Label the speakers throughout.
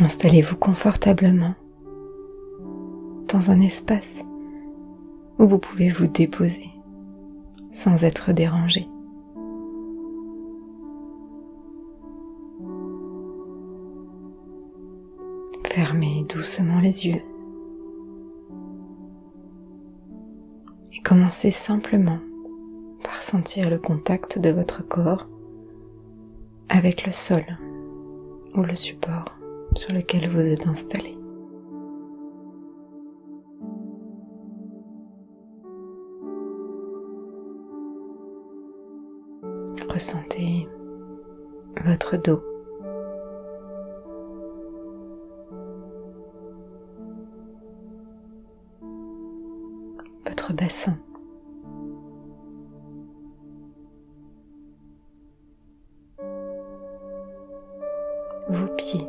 Speaker 1: Installez-vous confortablement dans un espace où vous pouvez vous déposer sans être dérangé. Fermez doucement les yeux et commencez simplement par sentir le contact de votre corps avec le sol ou le support sur lequel vous êtes installé. Ressentez votre dos, votre bassin, vos pieds,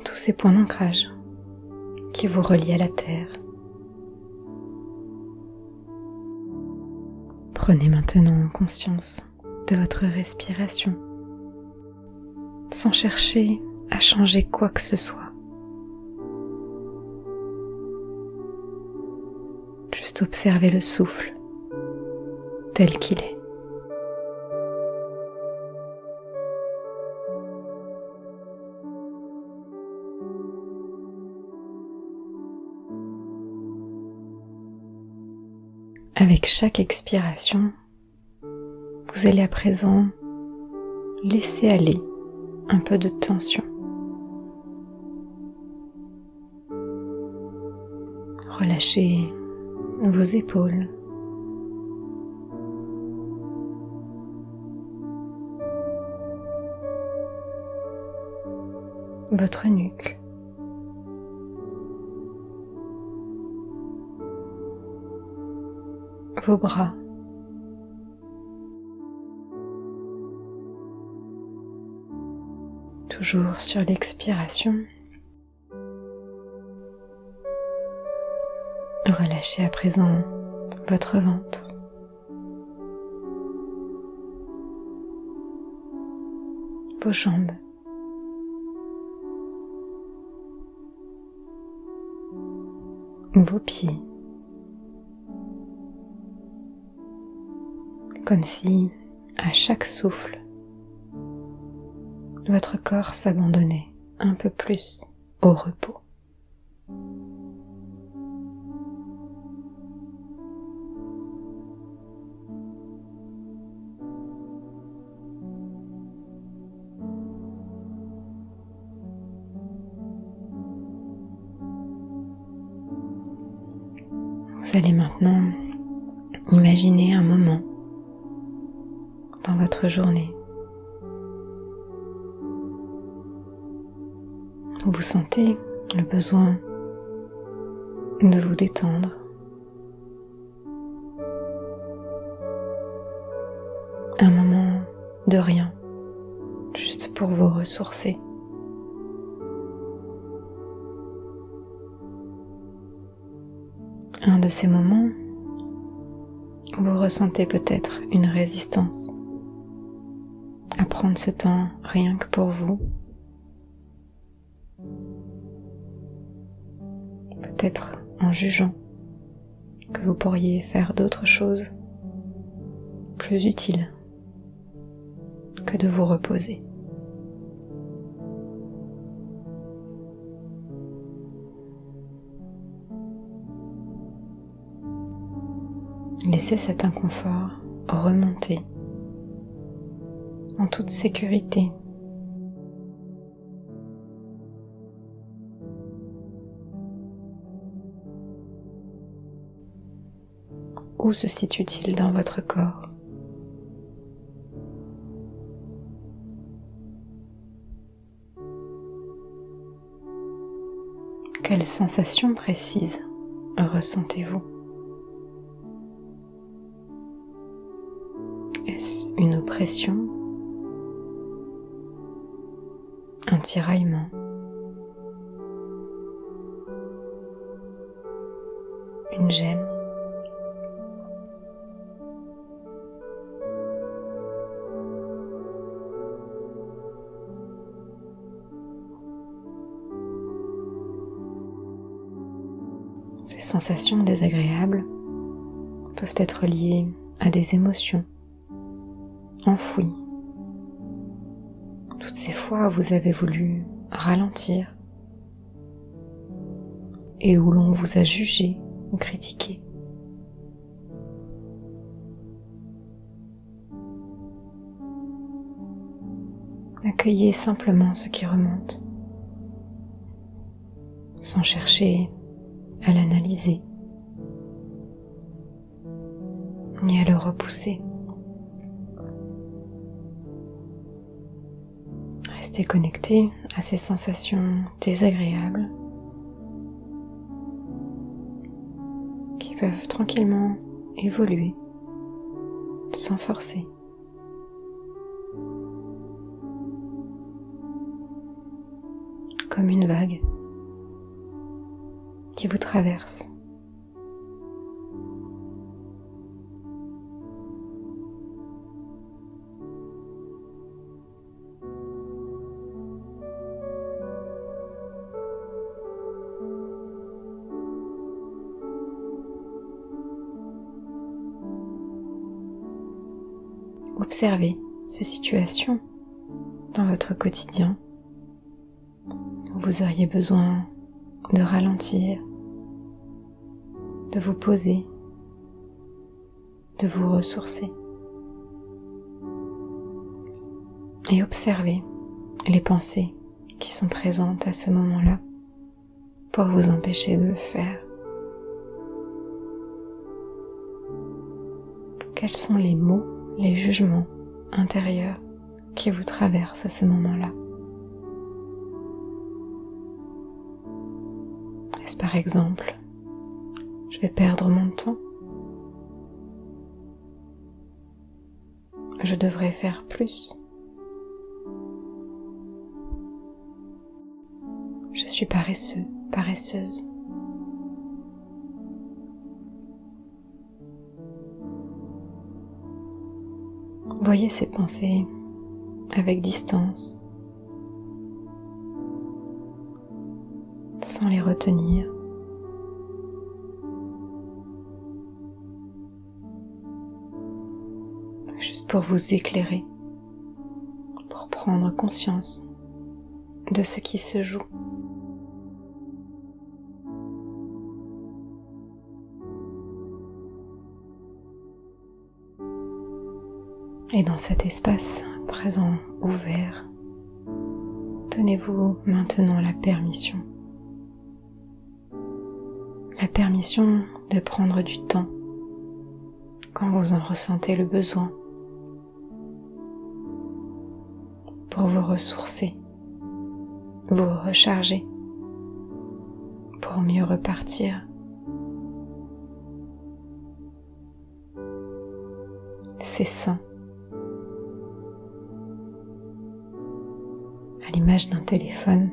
Speaker 1: tous ces points d'ancrage qui vous relient à la terre. Prenez maintenant conscience de votre respiration, sans chercher à changer quoi que ce soit. Juste observez le souffle tel qu'il est. Avec chaque expiration, vous allez à présent laisser aller un peu de tension. Relâchez vos épaules, votre nuque, vos bras, toujours sur l'expiration. Relâchez à présent votre ventre, vos jambes, vos pieds, comme si, à chaque souffle, votre corps s'abandonnait un peu plus au repos. Vous allez maintenant imaginer un moment dans votre journée où vous sentez le besoin de vous détendre, un moment de rien, juste pour vous ressourcer. Un de ces moments où vous ressentez peut-être une résistance à prendre ce temps rien que pour vous. Peut-être en jugeant que vous pourriez faire d'autres choses plus utiles que de vous reposer. Laissez cet inconfort remonter en toute sécurité. Où se situe-t-il dans votre corps ? Quelles sensations précises ressentez-vous ? Est-ce une oppression ? Un tiraillement ? Une gêne ? sensations désagréables peuvent être liées à des émotions enfouies. Toutes ces fois où vous avez voulu ralentir et où l'on vous a jugé ou critiqué. Accueillez simplement ce qui remonte, sans chercher à l'analyser, ni à le repousser. Restez connecté à ces sensations désagréables qui peuvent tranquillement évoluer sans forcer. Comme une vague qui vous traverse. Observez ces situations dans votre quotidien où vous auriez besoin de ralentir, de vous poser, de vous ressourcer. Et observez les pensées qui sont présentes à ce moment-là pour vous empêcher de le faire. Quels sont les mots, les jugements intérieurs qui vous traversent à ce moment-là? Est-ce par exemple, je vais perdre mon temps? Je devrais faire plus? Je suis paresseux, paresseuse. Voyez ces pensées avec distance, sans les retenir. Juste pour vous éclairer, pour prendre conscience de ce qui se joue. Et dans cet espace présent ouvert, donnez-vous maintenant la permission de prendre du temps quand vous en ressentez le besoin pour vous ressourcer, vous recharger, pour mieux repartir. C'est sain. À l'image d'un téléphone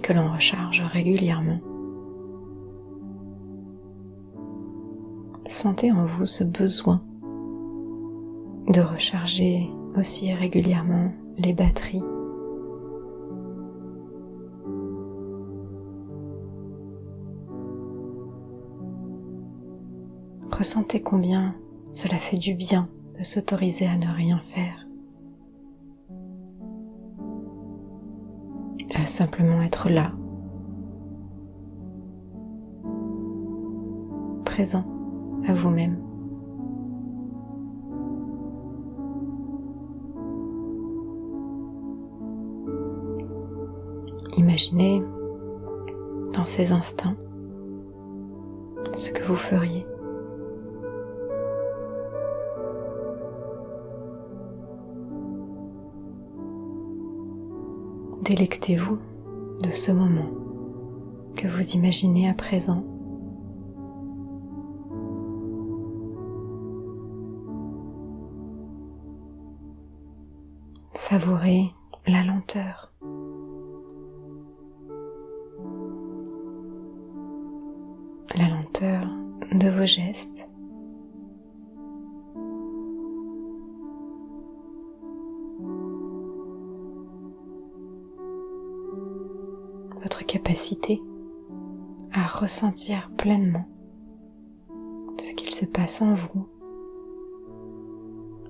Speaker 1: que l'on recharge régulièrement. Sentez en vous ce besoin de recharger aussi régulièrement les batteries. Ressentez combien cela fait du bien de s'autoriser à ne rien faire. À simplement être là, présent à vous-même. Imaginez dans ces instants ce que vous feriez. Délectez-vous de ce moment que vous imaginez à présent. Savourez la lenteur. La lenteur de vos gestes. Votre capacité à ressentir pleinement ce qu'il se passe en vous,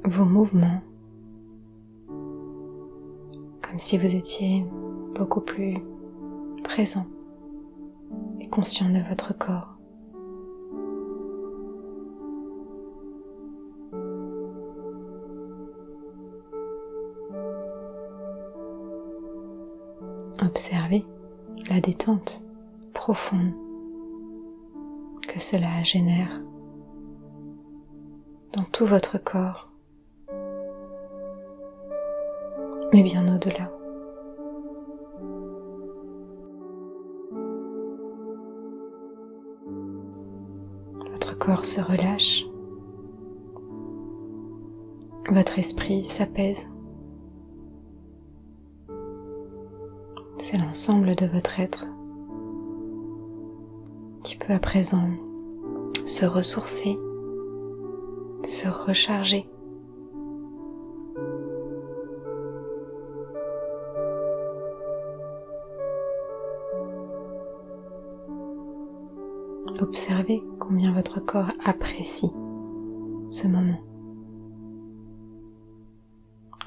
Speaker 1: vos mouvements, comme si vous étiez beaucoup plus présent et conscient de votre corps. Observez la détente profonde que cela génère dans tout votre corps, mais bien au-delà. Votre corps se relâche, votre esprit s'apaise. C'est l'ensemble de votre être qui peut à présent se ressourcer, se recharger. Observez combien votre corps apprécie ce moment,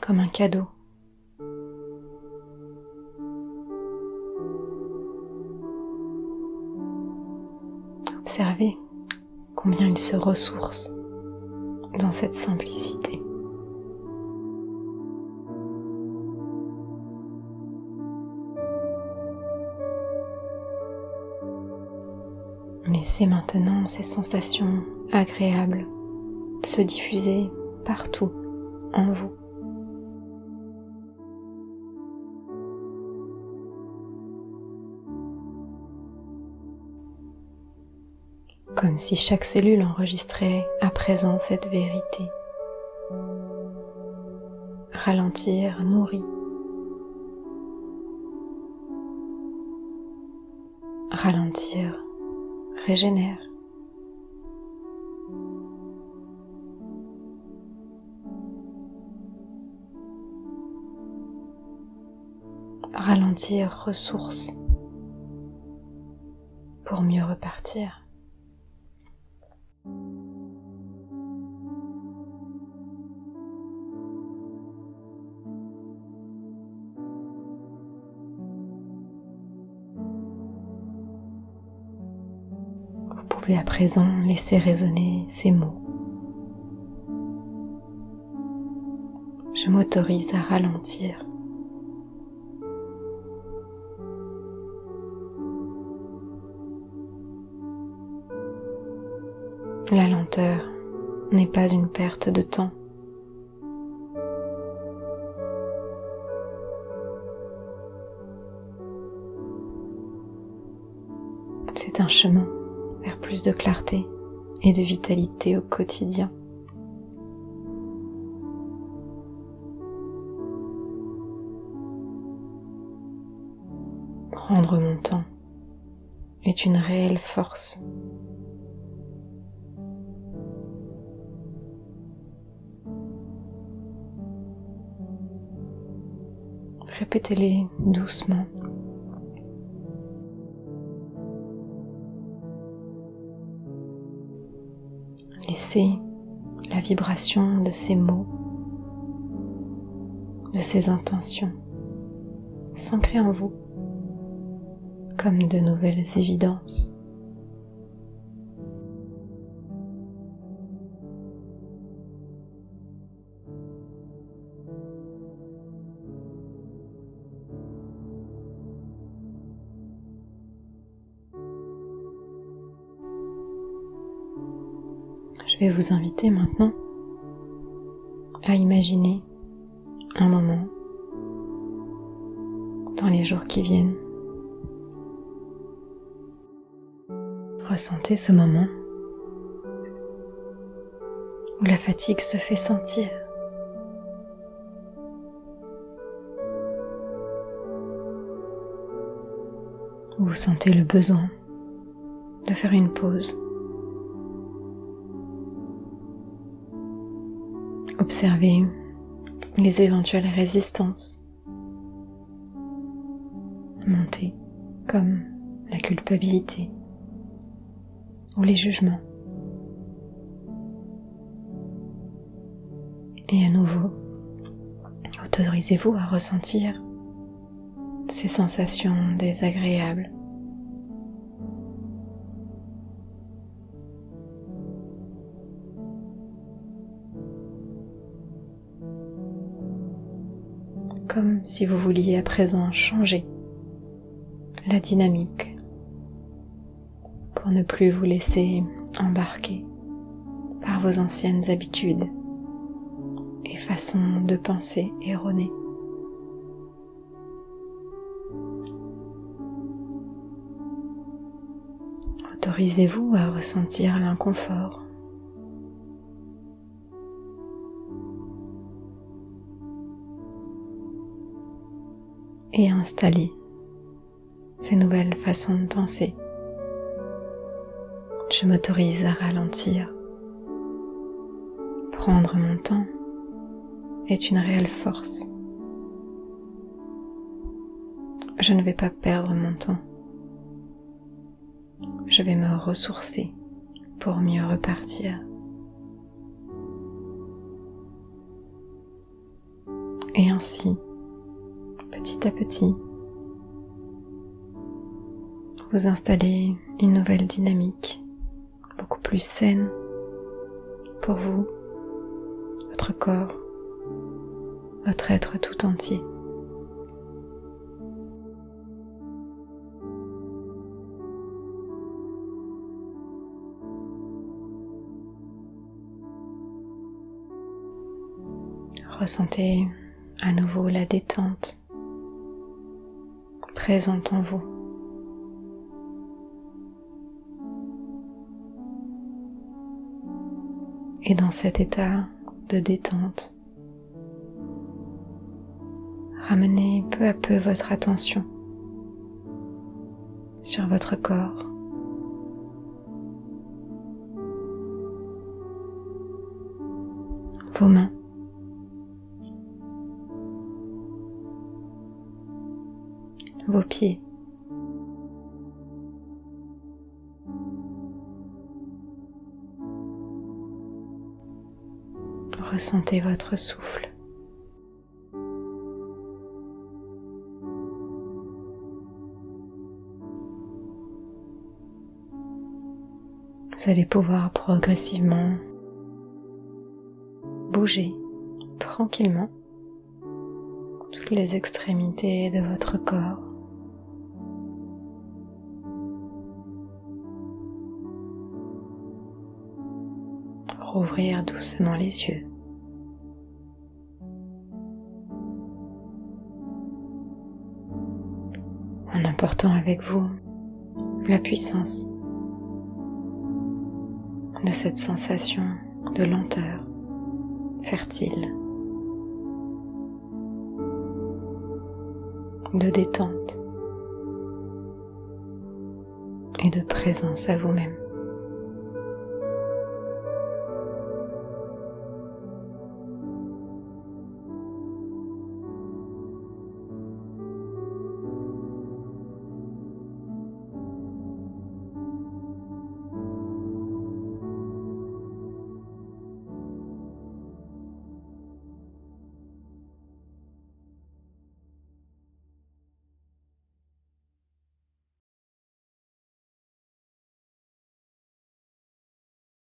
Speaker 1: comme un cadeau. Observez combien il se ressource dans cette simplicité. Laissez maintenant ces sensations agréables se diffuser partout en vous. Comme si chaque cellule enregistrait à présent cette vérité. Ralentir nourrit. Ralentir régénère. Ralentir ressource pour mieux repartir. Vous pouvez à présent laisser résonner ces mots. Je m'autorise à ralentir. La lenteur n'est pas une perte de temps. C'est un chemin vers plus de clarté et de vitalité au quotidien. Prendre mon temps est une réelle force. Répétez-les doucement. Laissez la vibration de ces mots, de ces intentions, s'ancrer en vous comme de nouvelles évidences. Je vais vous inviter maintenant à imaginer un moment dans les jours qui viennent. Ressentez ce moment où la fatigue se fait sentir. Où vous sentez le besoin de faire une pause. Observez les éventuelles résistances monter comme la culpabilité, ou les jugements. Et à nouveau, autorisez-vous à ressentir ces sensations désagréables. Comme si vous vouliez à présent changer la dynamique pour ne plus vous laisser embarquer par vos anciennes habitudes et façons de penser erronées. Autorisez-vous à ressentir l'inconfort. Et installer ces nouvelles façons de penser. Je m'autorise à ralentir. Prendre mon temps est une réelle force. Je ne vais pas perdre mon temps. Je vais me ressourcer pour mieux repartir. Et ainsi, petit à petit, vous installez une nouvelle dynamique, beaucoup plus saine pour vous, votre corps, votre être tout entier. Ressentez à nouveau la détente présente en vous. Et dans cet état de détente, ramenez peu à peu votre attention sur votre corps. Vos mains. Vos pieds. Ressentez votre souffle. Vous allez pouvoir progressivement bouger tranquillement toutes les extrémités de votre corps. Rouvrir doucement les yeux. En emportant avec vous la puissance de cette sensation de lenteur fertile, de détente et de présence à vous-même.